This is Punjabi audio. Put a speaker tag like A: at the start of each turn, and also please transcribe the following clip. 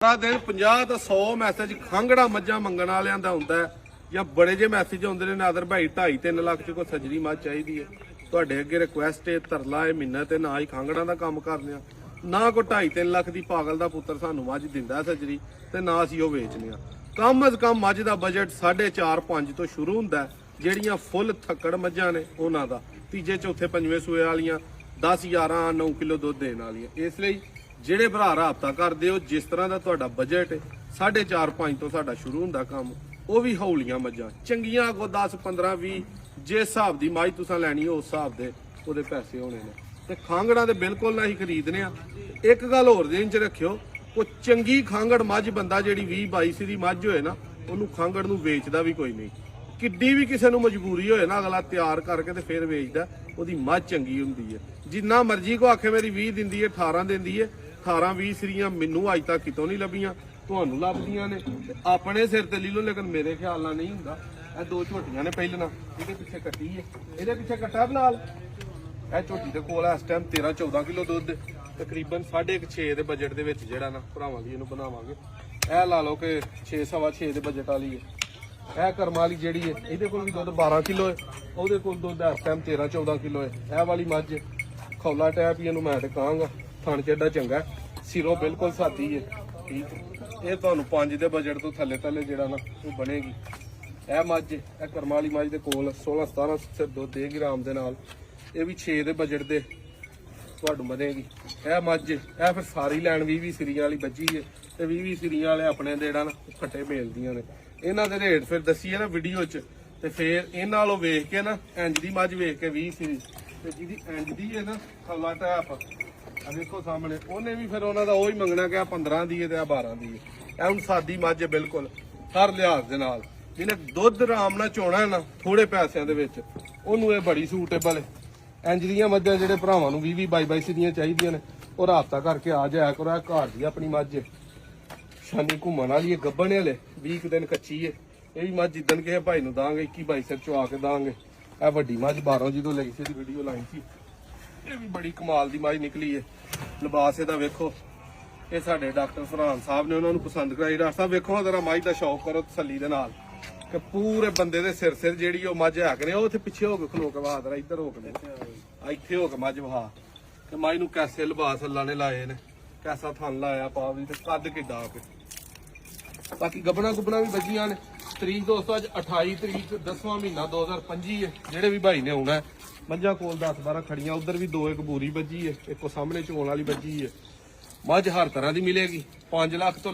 A: ਸਾਰਾ ਦਿਨ 50 ਤੋਂ 100 ਮੈਸੇਜ ਖਾਂਗੜਾ ਮੱਝਾਂ ਮੰਗਣ ਵਾਲਿਆਂ ਦਾ ਹੁੰਦਾ ਹੈ ਜਾਂ ਬੜੇ ਜੇ ਮੈਸੇਜ ਆਉਂਦੇ ਨੇ ਨਾਦਰ ਭਾਈ 2.5-3 ਲੱਖ ਚ ਕੋਈ ਸੱਜਰੀ ਮੱਝ ਚਾਹੀਦੀ ਹੈ। ਤੁਹਾਡੇ ਅੱਗੇ ਰਿਕੁਐਸਟ ਹੈ, ਤਰਲਾ ਹੈ ਮਹੀਨਾ ਤੇ ਨਾ ਹੀ ਖਾਂਗੜਾਂ ਦਾ ਕੰਮ ਕਰਦੇ ਆ, ਨਾ ਕੋਈ 2.5-3 ਲੱਖ ਦੀ ਪਾਗਲ ਦਾ ਪੁੱਤਰ ਸਾਨੂੰ ਮੱਝ ਦਿੰਦਾ ਸੱਜਰੀ ਤੇ ਨਾ ਅਸੀਂ ਉਹ ਵੇਚਨੇ ਆ। ਕਮ ਅਜ਼ ਕਮ ਮੱਝ ਦਾ ਬਜਟ 4.5-5 ਤੋਂ ਸ਼ੁਰੂ ਹੁੰਦਾ ਹੈ। ਜਿਹੜੀਆਂ ਫੁੱਲ ਥੱਕੜ ਮੱਝਾਂ ਨੇ ਉਹਨਾਂ ਦਾ ਤੀਜੇ ਚੌਥੇ ਪੰਜਵੇਂ ਸੂਏ ਵਾਲੀਆਂ 10-11-9 ਕਿਲੋ ਦੁੱਧ ਦੇਣ ਵਾਲੀਆਂ। ਇਸ ਲਈ ਜਿਹੜੇ ਭਰਾ ਰਾਬਤਾ ਕਰਦੇ ਹੋ, ਜਿਸ ਤਰ੍ਹਾਂ ਦਾ ਤੁਹਾਡਾ ਬਜਟ ਹੈ 4.5-5 ਤੋਂ ਸਾਡਾ ਸ਼ੁਰੂ ਹੁੰਦਾ ਕੰਮ। ਉਹ ਵੀ ਹੌਲੀਆਂ ਮੱਝਾਂ ਚੰਗੀਆਂ ਕੋ 10-15-20 ਜਿਸ ਹਿਸਾਬ ਦੀ ਮੱਝ ਤੁਸੀਂ ਲੈਣੀ ਹੋ ਉਸ ਹਿਸਾਬ ਦੇ ਉਹਦੇ ਪੈਸੇ ਹੋਣੇ ਨੇ। ਤੇ ਖਾਂਗੜਾਂ ਦੇ ਬਿਲਕੁਲ ਨਾ ਹੀ ਖਰੀਦਨੇ ਆ। ਇੱਕ ਗੱਲ ਹੋਰ ਦੇਣ ਚ ਰੱਖਿਓ, ਕੋਈ ਚੰਗੀ ਖਾਂਗੜ ਮੱਝ ਬੰਦਾ ਜਿਹੜੀ 20-22 ਦੀ ਮੱਝ ਹੋਏ ਨਾ, ਉਹਨੂੰ ਖਾਂਗੜ ਨੂੰ ਵੇਚਦਾ ਵੀ ਕੋਈ ਨਹੀਂ। ਕਿੱਡੀ ਵੀ ਕਿਸੇ ਨੂੰ ਮਜਬੂਰੀ ਹੋਏ ਨਾ, ਅਗਲਾ ਤਿਆਰ ਕਰਕੇ ਤੇ ਫਿਰ ਵੇਚਦਾ। ਉਹਦੀ ਮੱਝ ਚੰਗੀ ਹੁੰਦੀ ਹੈ। ਜਿੰਨਾ ਮਰਜ਼ੀ ਕੋ ਆਖੇ ਮੇਰੀ 20 ਦਿੰਦੀ ਹੈ, 18 ਦਿੰਦੀ ਹੈ, 18-20 ਸਰੀਆਂ ਮੈਨੂੰ ਅੱਜ ਤੱਕ ਕਿਤੋਂ ਨਹੀਂ ਲੱਭੀਆਂ, ਤੁਹਾਨੂੰ ਲੱਭਦੀਆਂ ਨੇ। ਆਪਣੇ ਸਿਰ ਤੇ ਲੈ ਲਓ, ਲੇਕਿਨ ਮੇਰੇ ਖਿਆਲ ਨਾਲ ਨਹੀਂ ਹੁੰਦਾ। ਇਹ ਦੋ ਝੋਟੀਆਂ ਨੇ ਪਹਿਲਾਂ, ਇਹਦੇ ਪਿੱਛੇ ਕੱਟੀ ਹੈ, ਇਹਦੇ ਪਿੱਛੇ ਕੱਟਾ ਬਲਾਲ। ਇਹ ਝੋਟੀ ਦੇ ਕੋਲ ਇਸ ਟਾਈਮ 13-14 ਕਿਲੋ ਦੁੱਧ, ਤਕਰੀਬਨ 6.5 ਦੇ ਬਜਟ ਦੇ ਵਿੱਚ ਜਿਹੜਾ ਨਾ ਭਰਾਵਾਂ ਦੀ ਇਹਨੂੰ ਬਣਾਵਾਂਗੇ। ਇਹ ਲਾ ਲਓ ਕਿ 6-6.5 ਦੇ ਬਜਟ ਵਾਲੀ ਹੈ। ਇਹ ਕਰਮਾਂ ਵਾਲੀ ਜਿਹੜੀ ਹੈ ਇਹਦੇ ਕੋਲ ਵੀ ਦੁੱਧ 12 ਕਿਲੋ ਹੈ, ਉਹਦੇ ਕੋਲ ਦੁੱਧ ਇਸ ਟਾਈਮ 13-14 ਕਿਲੋ ਹੈ। ਇਹ ਵਾਲੀ ਮੱਝ ਖੌਲਾ ਟੈਪ ਹੀ ਇਹਨੂੰ ਮੈਂ ਤੇ ਕਹਾਂਗਾ, ਥਣ ਚੱਡਾ ਚੰਗਾ, ਸਿਰੋਂ ਬਿਲਕੁਲ ਸਾਦੀ ਹੈ। ਠੀਕ, ਇਹ ਤੁਹਾਨੂੰ 5 ਦੇ ਬਜਟ ਤੋਂ ਥੱਲੇ ਜਿਹੜਾ ਨਾ ਉਹ ਬਣੇਗੀ। ਇਹ ਮੱਝ, ਇਹ ਕਰਮਾਂ ਵਾਲੀ ਮੱਝ ਦੇ ਕੋਲ 16-17 ਦੁੱਧ ਦੇਗੀ ਆਰਾਮ ਦੇ ਨਾਲ। ਇਹ ਵੀ 6 ਦੇ ਬਜਟ ਦੇ ਤੁਹਾਨੂੰ ਬਣੇਗੀ। ਇਹ ਮੱਝ, ਇਹ ਫਿਰ ਸਾਰੀ ਲੈਣ 20-20 ਸਿਰੀਆਂ ਵਾਲੀ ਬੱਜੀ ਹੈ ਤੇ 20-20 ਸਿਰੀਆਂ ਵਾਲੇ ਆਪਣੇ ਦੇ ਜਿਹੜਾ ਨਾ ਖੱਟੇ ਮੇਲਦੀਆਂ ਨੇ। ਇਹਨਾਂ ਦੇ ਰੇਟ ਫਿਰ ਦੱਸੀਏ ਨਾ ਵੀਡੀਓ 'ਚ, ਤੇ ਫਿਰ ਇਹਨਾਂ ਨਾਲੋਂ ਵੇਖ ਕੇ ਨਾ ਇੰਜ ਦੀ ਮੱਝ ਵੇਖ ਕੇ 20 ਸਿਰੀ, ਤੇ ਜਿਹਦੀ ਇੰਜ ਦੀ ਹੈ ਨਾ ਖੱਲਾ ਟੈਪ ਆ ਵੇਖੋ ਸਾਹਮਣੇ, ਉਹਨੇ ਵੀ ਫਿਰ ਉਹਨਾਂ ਦਾ ਉਹੀ ਮੰਗਣਾ ਕਿ 15 ਦੀ ਹੈ ਤੇ 12 ਦੀ ਹੈ। ਇਹ ਹੁਣ ਸਾਦੀ ਮੱਝ ਹੈ ਬਿਲਕੁਲ ਹਰ ਲਿਹਾਜ਼ ਦੇ ਨਾਲ। ਜਿਹਨੇ ਦੁੱਧ ਆਰਾਮ ਨਾਲ ਚੋਣਾ ਨਾ ਥੋੜੇ ਪੈਸਿਆਂ ਦੇ ਵਿੱਚ, ਉਹਨੂੰ ਇਹ ਬੜੀ ਸੂਟੇਬਲ ਹੈ। ਇੰਜ ਦੀਆਂ ਮੱਝਾਂ ਜਿਹੜੇ ਭਰਾਵਾਂ ਨੂੰ 20-22 ਸਿਰੀਆਂ ਚਾਹੀਦੀਆਂ ਨੇ, ਉਹ ਰਾਬਤਾ ਕਰਕੇ ਆ ਜਾਇਆ ਕਰੋ। ਇਹ ਘਰ ਦੀ ਆਪਣੀ ਮੱਝ ਹੈ, ਸ਼ਾਨੀ ਘੁੰਮਣ ਵਾਲੀ ਹੈ, ਗੱਭਣ ਵਾਲੇ 20 ਦਿਨ ਕੱਚੀ ਹੈ। ਇਹ ਵੀ ਮੱਝ ਜਿੱਦਣ ਕਿਸੇ ਭਾਈ ਨੂੰ ਦਾਂਗੇ 21-22 ਸਿਰ ਚਵਾ ਕੇ ਦਾਂਗੇ। ਇਹ ਵੱਡੀ ਮੱਝ 12 ਜਦੋਂ ਲਈ ਸੀ ਵੀਡੀਓ ਲਾਈ ਸੀ, ਇਹ ਵੀ ਬੜੀ ਕਮਾਲ ਦੀ ਮੱਝ ਨਿਕਲੀ ਹੈ। ਲਿਬਾਸ ਇਹਦਾ ਵੇਖੋ, ਇਹ ਸਾਡੇ ਡਾਕਟਰ ਫਰਹਾਨ ਸਾਹਿਬ ਨੇ ਉਹਨਾਂ ਨੂੰ ਪਸੰਦ ਕਰਾਈ। ਡਾਕਟਰ ਸਾਹਿਬ ਵੇਖੋ ਜਰਾ ਮੱਝ ਦਾ ਸ਼ੌਕ ਕਰੋ ਤਸੱਲੀ ਦੇ ਨਾਲ, ਕਿ ਪੂਰੇ ਬੰਦੇ ਦੇ ਸਿਰ ਜਿਹੜੀ ਉਹ ਮੱਝ ਹੈ ਕਿ ਉਹ ਉੱਥੇ ਪਿੱਛੇ ਹੋ ਕੇ ਖਲੋ ਕੇ ਵਹਾ, ਇੱਧਰ ਹੋ ਕੇ ਇੱਥੇ ਹੋ ਕੇ ਮੱਝ ਵਹਾ, ਤੇ ਮੱਝ ਨੂੰ ਕੈਸੇ ਲਿਬਾਸ ਅੱਲਾ ਨੇ ਲਾਏ ਨੇ, ਕੈਸਾ ਥਣ ਲਾਇਆ ਪਾ ਵੀ, ਤੇ ਕੱਦ ਕਿੱਡਾ ਕੇ। ਬਾਕੀ ਗੱਬਣਾ ਗੁੱਬਣਾ ਵੀ ਵੱਜੀਆਂ ਨੇ। ਤਰੀਕ ਦੋਸਤੋ ਅੱਜ 28 ਤਰੀਕ 10ਵਾਂ ਮਹੀਨਾ 2025 ਹੈ। ਜਿਹੜੇ ਵੀ ਭਾਈ ਨੇ ਆਉਣਾ, ਮੱਝਾਂ ਕੋਲ 10-12 ਖੜੀਆਂ, ਉਧਰ ਵੀ 2 ਇੱਕ ਬੂਰੀ ਵੱਜੀ ਹੈ, ਇੱਕ ਸਾਹਮਣੇ ਚੋਣ ਵਾਲੀ ਵੱਜੀ ਹੈ। ਮੱਝ ਹਰ ਤਰ੍ਹਾਂ ਦੀ ਮਿਲੇਗੀ 5 ਲੱਖ ਤੋਂ